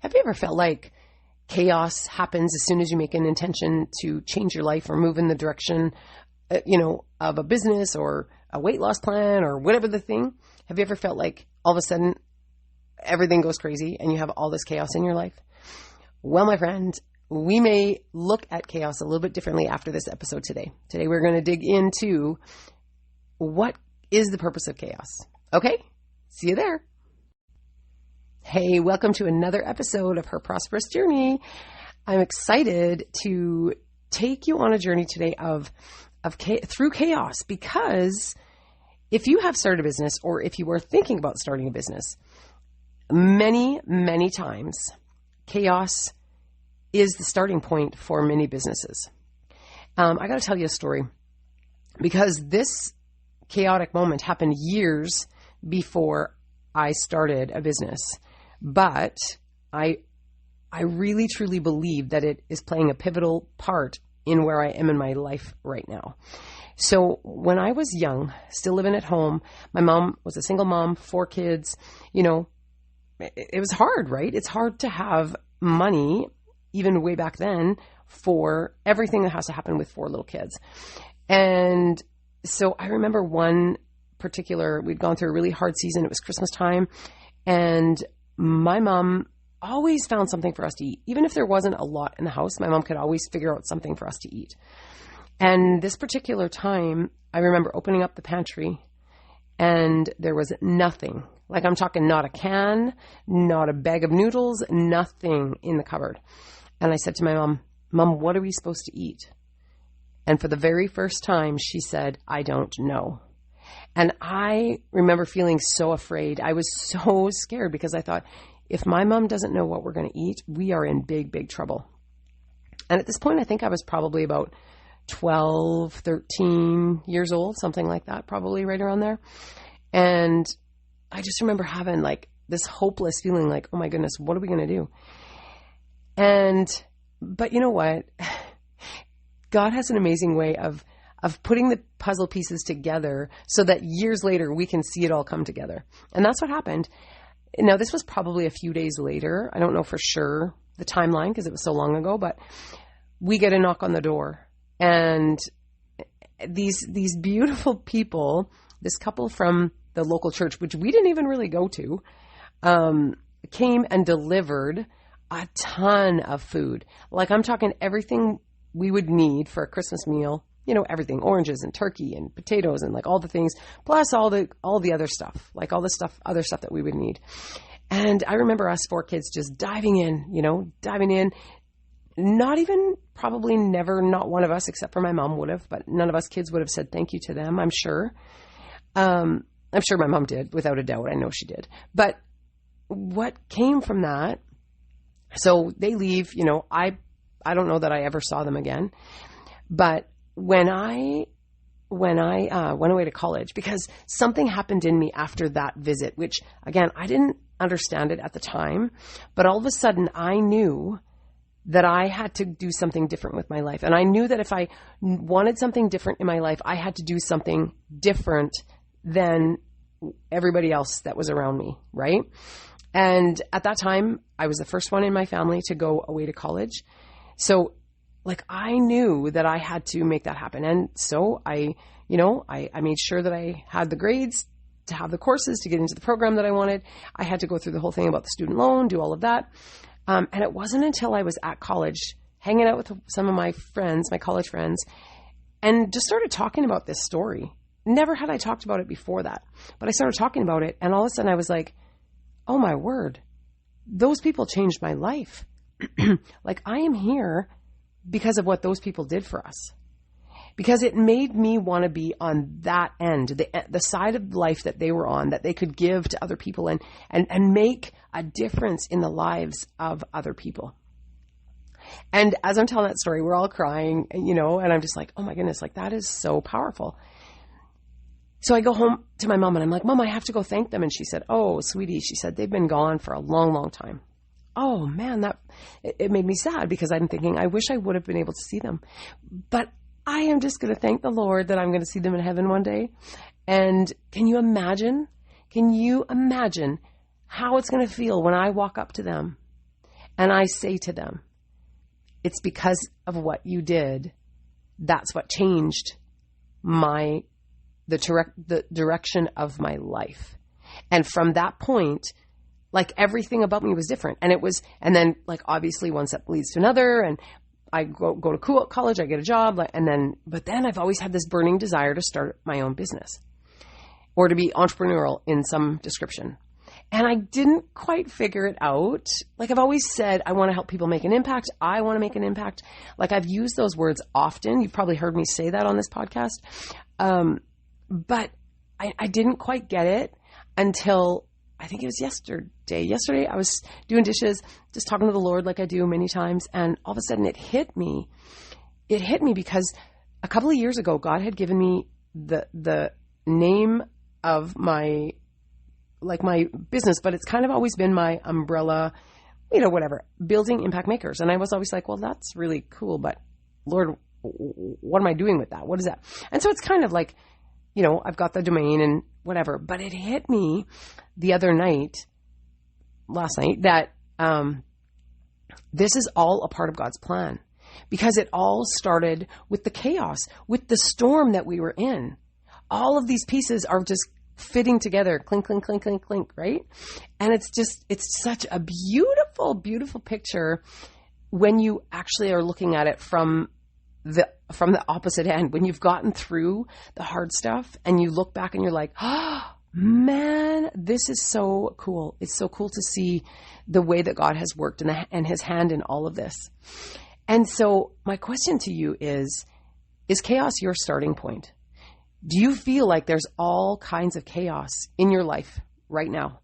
Have you ever felt like chaos happens as soon as you make an intention to change your life or move in the direction, of a business or a weight loss plan or whatever the thing? Have you ever felt like all of a sudden everything goes crazy and you have all this chaos in your life? Well, my friend, we may look at chaos a little bit differently after this episode today. Today, we're going to dig into what is the purpose of chaos. Okay, see you there. Hey, welcome to another episode of Her Prosperous Journey. I'm excited to take you on a journey today through chaos, because if you have started a business or if you are thinking about starting a business, many, many times chaos is the starting point for many businesses. I got to tell you a story, because this chaotic moment happened years before I started a business, but I really truly believe that it is playing a pivotal part in where I am in my life right now. So when I was young, still living at home, my mom was a single mom, 4 kids, it was hard, right? It's hard to have money, even way back then, for everything that has to happen with 4 little kids. And so I remember one particular, we'd gone through a really hard season. It was Christmas time, and my mom always found something for us to eat. Even if there wasn't a lot in the house, my mom could always figure out something for us to eat. And this particular time, I remember opening up the pantry and there was nothing. Like, I'm talking not a can, not a bag of noodles, nothing in the cupboard. And I said to my mom, "Mom, what are we supposed to eat?" And for the very first time, she said, "I don't know." And I remember feeling so afraid. I was so scared, because I thought, if my mom doesn't know what we're going to eat, we are in big, big trouble. And at this point, I think I was probably about 12, 13 years old, something like that, probably right around there. And I just remember having like this hopeless feeling like, oh my goodness, what are we going to do? But you know what? God has an amazing way of putting the puzzle pieces together so that years later we can see it all come together. And that's what happened. Now, this was probably a few days later. I don't know for sure the timeline because it was so long ago, but we get a knock on the door. And these beautiful people, this couple from the local church, which we didn't even really go to, came and delivered a ton of food. Like, I'm talking everything we would need for a Christmas meal, everything, oranges and turkey and potatoes and like all the things, plus all the other stuff, like all the other stuff that we would need. And I remember us 4 kids just diving in, not even, probably never, not one of us, except for my mom would have, but none of us kids would have said thank you to them, I'm sure. I'm sure my mom did, without a doubt. I know she did. But what came from that, so they leave, I don't know that I ever saw them again. But when I went away to college, because something happened in me after that visit, which, again, I didn't understand it at the time, but all of a sudden I knew that I had to do something different with my life. And I knew that if I wanted something different in my life, I had to do something different than everybody else that was around me, right? And at that time, I was the first one in my family to go away to college. So, I knew that I had to make that happen. And so I made sure that I had the grades to have the courses to get into the program that I wanted. I had to go through the whole thing about the student loan, do all of that. And it wasn't until I was at college, hanging out with some of my friends, my college friends, and just started talking about this story. Never had I talked about it before that, but I started talking about it, and all of a sudden I was like, oh my word, those people changed my life. I am here because of what those people did for us. Because it made me want to be on that end, the side of life that they were on, that they could give to other people and make a difference in the lives of other people. And as I'm telling that story, we're all crying, and I'm just like, oh my goodness, that is so powerful. So I go home to my mom and I'm like, Mom, I have to go thank them. And she said, oh, sweetie, she said, they've been gone for a long, long time. Oh man, it made me sad, because I'm thinking, I wish I would have been able to see them. But I am just going to thank the Lord that I'm going to see them in heaven one day. And can you imagine how it's going to feel when I walk up to them And I say to them, it's because of what you did. That's what changed the direction of my life. And from that point, like everything about me was different. And then like obviously one step leads to another, and I go to college, I get a job, but then I've always had this burning desire to start my own business or to be entrepreneurial in some description. And I didn't quite figure it out. Like I've always said, I want to help people make an impact. I want to make an impact. Like I've used those words often. You've probably heard me say that on this podcast. But I didn't quite get it until I think it was yesterday. Yesterday I was doing dishes, just talking to the Lord like I do many times. And all of a sudden it hit me. It hit me because a couple of years ago, God had given me the name of my business, but it's kind of always been my umbrella, whatever, building impact makers. And I was always like, well, that's really cool, but Lord, what am I doing with that? What is that? And so it's kind of like, I've got the domain and whatever, but it hit me last night, that this is all a part of God's plan, because it all started with the chaos, with the storm that we were in. All of these pieces are just fitting together, clink, clink, clink, clink, clink, right? And it's such a beautiful, beautiful picture when you actually are looking at it from the opposite end, when you've gotten through the hard stuff and you look back and you're like, oh, man, this is so cool. It's so cool to see the way that God has worked and his hand in all of this. And so my question to you is chaos your starting point? Do you feel like there's all kinds of chaos in your life right now?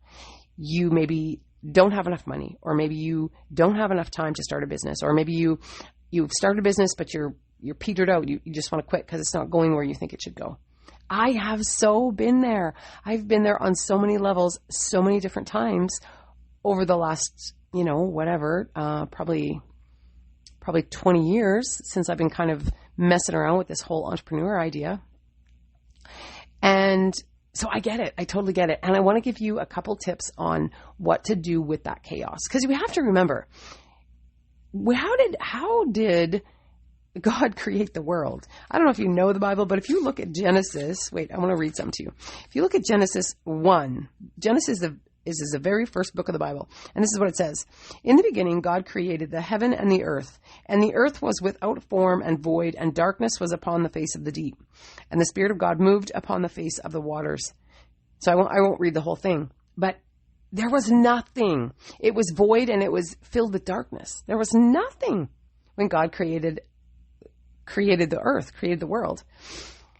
You maybe don't have enough money, or maybe you don't have enough time to start a business, or maybe you've started a business, but you're petered out. You just want to quit because it's not going where you think it should go. I have so been there. I've been there on so many levels, so many different times over the last, probably 20 years since I've been kind of messing around with this whole entrepreneur idea. And so I get it. I totally get it. And I want to give you a couple tips on what to do with that chaos. Because we have to remember, how did God create the world? I don't know if you know the Bible, but if you look at Genesis, I want to read something to you. If you look at Genesis 1, Genesis is the very first book of the Bible. And this is what it says. In the beginning, God created the heaven and the earth was without form and void, and darkness was upon the face of the deep. And the Spirit of God moved upon the face of the waters. So I won't read the whole thing, but there was nothing. It was void and it was filled with darkness. There was nothing when God created the earth, created the world.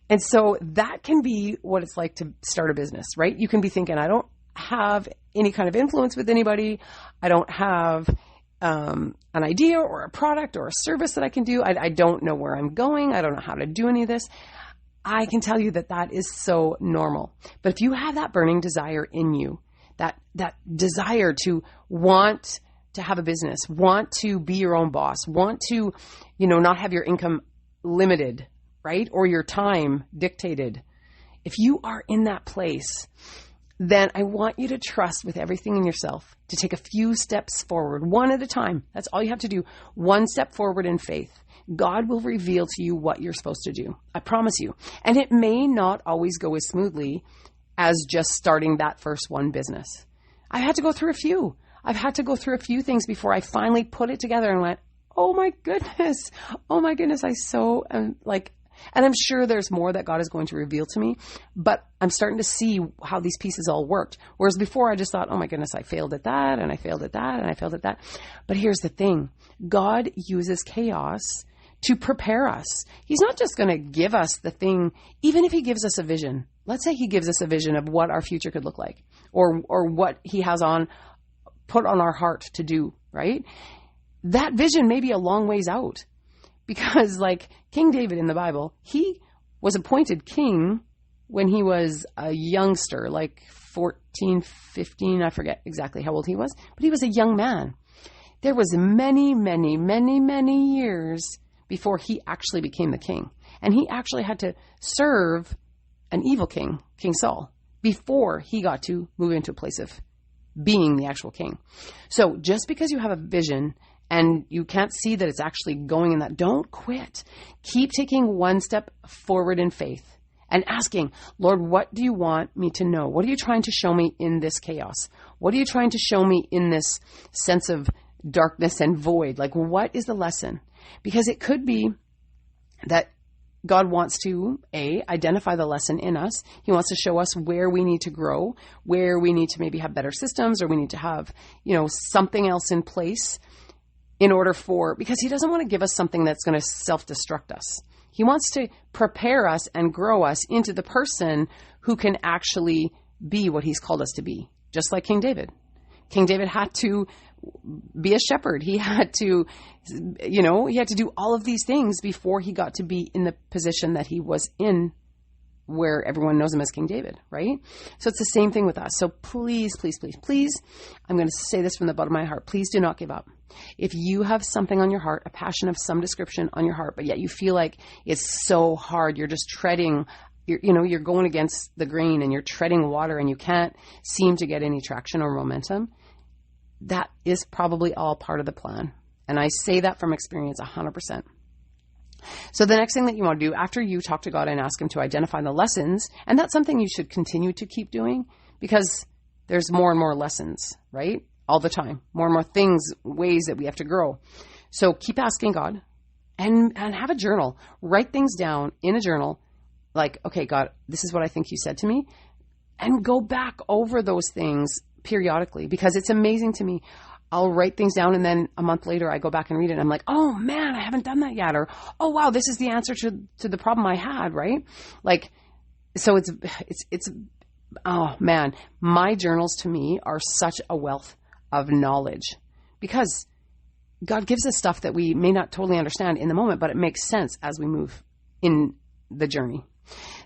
And so that can be what it's like to start a business, right? You can be thinking, I don't have any kind of influence with anybody. I don't have an idea or a product or a service that I can do. I don't know where I'm going. I don't know how to do any of this. I can tell you that is so normal. But if you have that burning desire in you, that desire to want to have a business, want to be your own boss, want to, not have your income limited, right? Or your time dictated. If you are in that place, then I want you to trust with everything in yourself to take a few steps forward, one at a time. That's all you have to do. One step forward in faith. God will reveal to you what you're supposed to do. I promise you. And it may not always go as smoothly as just starting that first one business. I had to go through a few. I've had to go through a few things before I finally put it together and went, oh my goodness, I so am like, and I'm sure there's more that God is going to reveal to me, but I'm starting to see how these pieces all worked. Whereas before I just thought, oh my goodness, I failed at that, and I failed at that, and I failed at that. But here's the thing. God uses chaos to prepare us. He's not just going to give us the thing, even if he gives us a vision. Let's say he gives us a vision of what our future could look like, or what he has put on our heart to do, right? That vision may be a long ways out. Because like King David in the Bible, he was appointed king when he was a youngster, like 14, 15, I forget exactly how old he was, but he was a young man. There was many, many, many, many years before he actually became the king. And he actually had to serve an evil king, King Saul, before he got to move into a place of being the actual king. So just because you have a vision and you can't see that it's actually going in that, don't quit. Keep taking one step forward in faith and asking, Lord, what do you want me to know? What are you trying to show me in this chaos? What are you trying to show me in this sense of darkness and void? Like, what is the lesson? Because it could be that God wants to, identify the lesson in us. He wants to show us where we need to grow, where we need to maybe have better systems, or we need to have, something else in place in order because he doesn't want to give us something that's going to self-destruct us. He wants to prepare us and grow us into the person who can actually be what he's called us to be, just like King David. King David had to be a shepherd. He had to, do all of these things before he got to be in the position that he was in, where everyone knows him as King David, right? So it's the same thing with us. So please, please, please, please, I'm going to say this from the bottom of my heart. Please do not give up. If you have something on your heart, a passion of some description on your heart, but yet you feel like it's so hard, you're just treading, you're going against the grain and you're treading water and you can't seem to get any traction or momentum, that is probably all part of the plan. And I say that from experience 100%. So the next thing that you want to do after you talk to God and ask him to identify the lessons, and that's something you should continue to keep doing because there's more and more lessons, right? All the time, more and more things, ways that we have to grow. So keep asking God and have a journal. Write things down in a journal like, okay, God, this is what I think you said to me. And go back over those things periodically because it's amazing to me. I'll write things down and then a month later I go back and read it and I'm like, oh man, I haven't done that yet. Or, oh wow, this is the answer to the problem I had, right? Like, so it's, oh man, my journals to me are such a wealth of knowledge because God gives us stuff that we may not totally understand in the moment, but it makes sense as we move in the journey.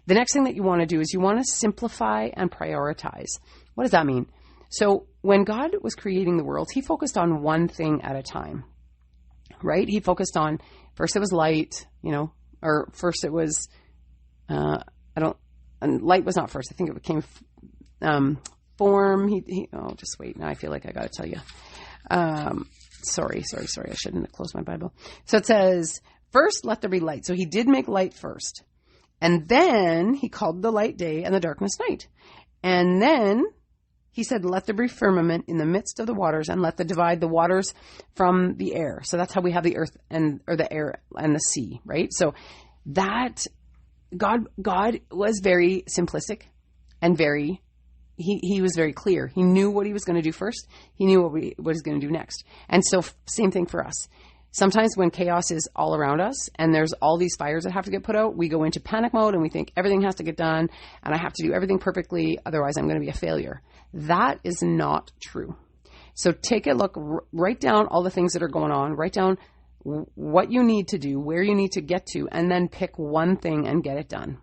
The next thing that you want to do is you want to simplify and prioritize. What does that mean? So when God was creating the world, he focused on one thing at a time, right? He focused on, first it was light, or first it was, light was not first. I think it became form. Just wait. Now I feel like I got to tell you. Sorry. I shouldn't have closed my Bible. So it says, first, let there be light. So he did make light first. And then he called the light day and the darkness night. And then he said, let there be firmament in the midst of the waters and let divide the waters from the air. So that's how we have the earth or the air and the sea, right? So that God was very simplistic and he was very clear. He knew what he was going to do first. He knew what he was going to do next. And so same thing for us. Sometimes when chaos is all around us and there's all these fires that have to get put out, we go into panic mode and we think everything has to get done and I have to do everything perfectly. Otherwise I'm going to be a failure. That is not true. So take a look, write down all the things that are going on, write down what you need to do, where you need to get to, and then pick one thing and get it done.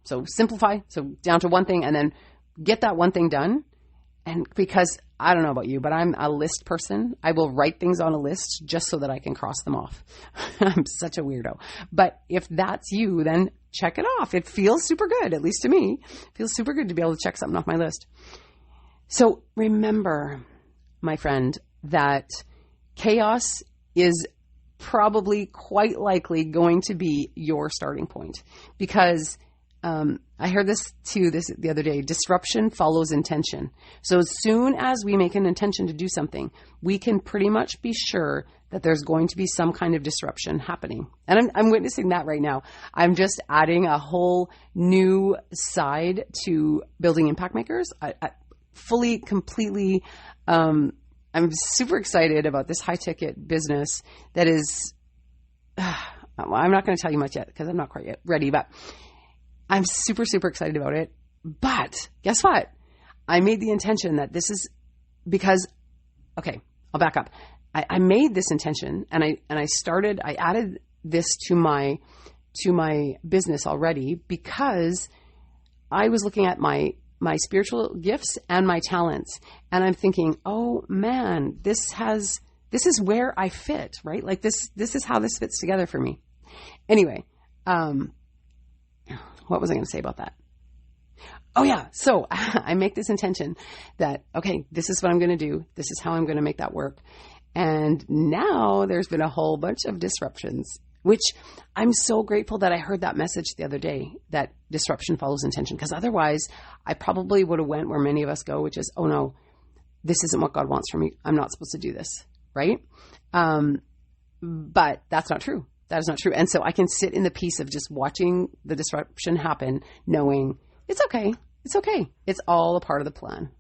So simplify, so down to one thing and then get that one thing done. And because I don't know about you, but I'm a list person. I will write things on a list just so that I can cross them off. I'm such a weirdo. But if that's you, then check it off. It feels super good, at least to me. It feels super good to be able to check something off my list. So remember, my friend, that chaos is probably quite likely going to be your starting point because I heard this the other day. Disruption follows intention. So as soon as we make an intention to do something, we can pretty much be sure that there's going to be some kind of disruption happening. And I'm witnessing that right now. I'm just adding a whole new side to building impact makers. I completely, I'm super excited about this high ticket business that is, I'm not going to tell you much yet because I'm not quite yet ready, but I'm super, super excited about it. But guess what? I made the intention that this is because, okay, I'll back up. I made this intention and I added this to my business already because I was looking at my spiritual gifts and my talents. And I'm thinking, oh man, this is where I fit, right? Like this is how this fits together for me. Anyway, what was I going to say about that? Oh yeah. So I make this intention that, okay, this is what I'm going to do. This is how I'm going to make that work. And now there's been a whole bunch of disruptions, which I'm so grateful that I heard that message the other day, that disruption follows intention. Because otherwise I probably would have went where many of us go, which is, oh no, this isn't what God wants from me. I'm not supposed to do this. Right. But that's not true. That is not true. And so I can sit in the peace of just watching the disruption happen, knowing it's okay. It's okay. It's all a part of the plan.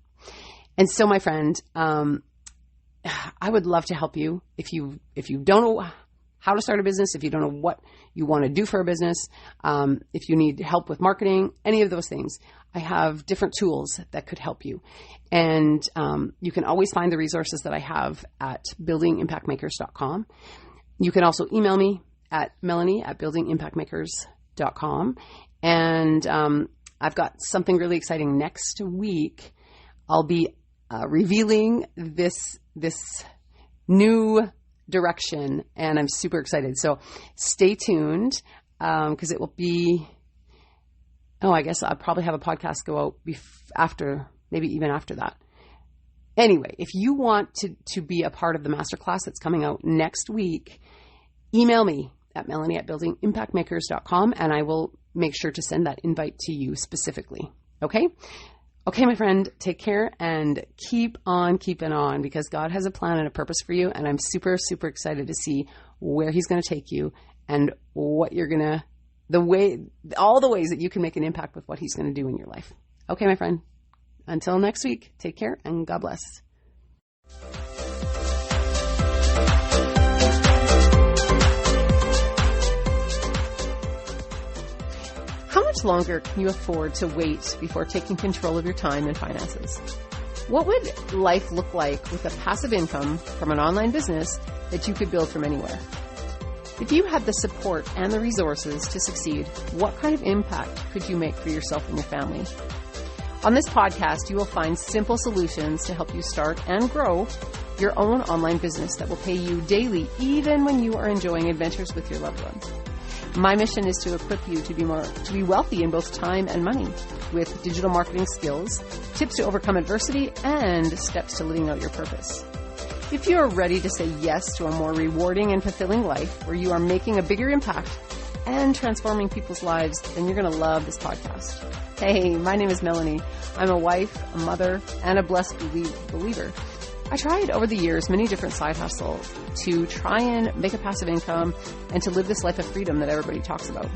And so, my friend, I would love to help you. If you don't know how to start a business, if you don't know what you want to do for a business, if you need help with marketing, any of those things, I have different tools that could help you. And you can always find the resources that I have at buildingimpactmakers.com. You can also email me at melanie@buildingimpactmakers.com. And I've got something really exciting next week. I'll be revealing this new direction, and I'm super excited. So stay tuned, because it will be, I guess I'll probably have a podcast go out maybe even after that. Anyway, if you want to be a part of the masterclass that's coming out next week, email me at melanie@buildingimpactmakers.com, and I will make sure to send that invite to you specifically. Okay? Okay, my friend, take care and keep on keeping on, because God has a plan and a purpose for you. And I'm super, super excited to see where he's going to take you and what you're going to, all the ways that you can make an impact with what he's going to do in your life. Okay, my friend, until next week, take care and God bless. How much longer can you afford to wait before taking control of your time and finances? What would life look like with a passive income from an online business that you could build from anywhere? If you had the support and the resources to succeed, what kind of impact could you make for yourself and your family? On this podcast, you will find simple solutions to help you start and grow your own online business that will pay you daily, even when you are enjoying adventures with your loved ones. My mission is to equip you to be wealthy in both time and money, with digital marketing skills, tips to overcome adversity, and steps to living out your purpose. If you are ready to say yes to a more rewarding and fulfilling life where you are making a bigger impact and transforming people's lives, then you're going to love this podcast. Hey, my name is Melanie. I'm a wife, a mother, and a blessed believer. I tried over the years many different side hustles to try and make a passive income and to live this life of freedom that everybody talks about.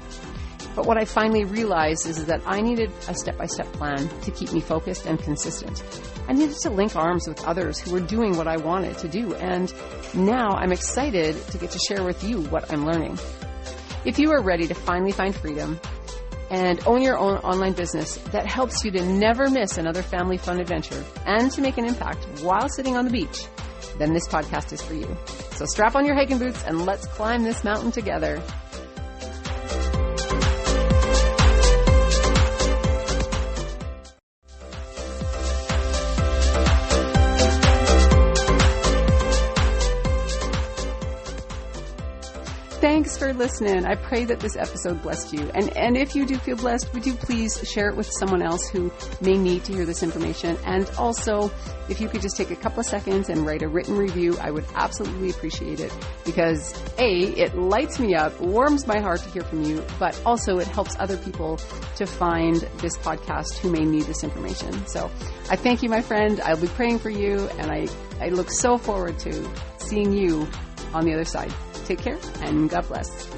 But what I finally realized is that I needed a step-by-step plan to keep me focused and consistent. I needed to link arms with others who were doing what I wanted to do. And now I'm excited to get to share with you what I'm learning. If you are ready to finally find freedom and own your own online business that helps you to never miss another family fun adventure and to make an impact while sitting on the beach, then this podcast is for you. So strap on your hiking boots and let's climb this mountain together. Thanks for listening. I pray that this episode blessed you. And if you do feel blessed, would you please share it with someone else who may need to hear this information? And also, if you could just take a couple of seconds and write a written review, I would absolutely appreciate it, because it lights me up, warms my heart to hear from you, but also it helps other people to find this podcast who may need this information. So I thank you, my friend. I'll be praying for you, and I look so forward to seeing you on the other side. Take care and God bless.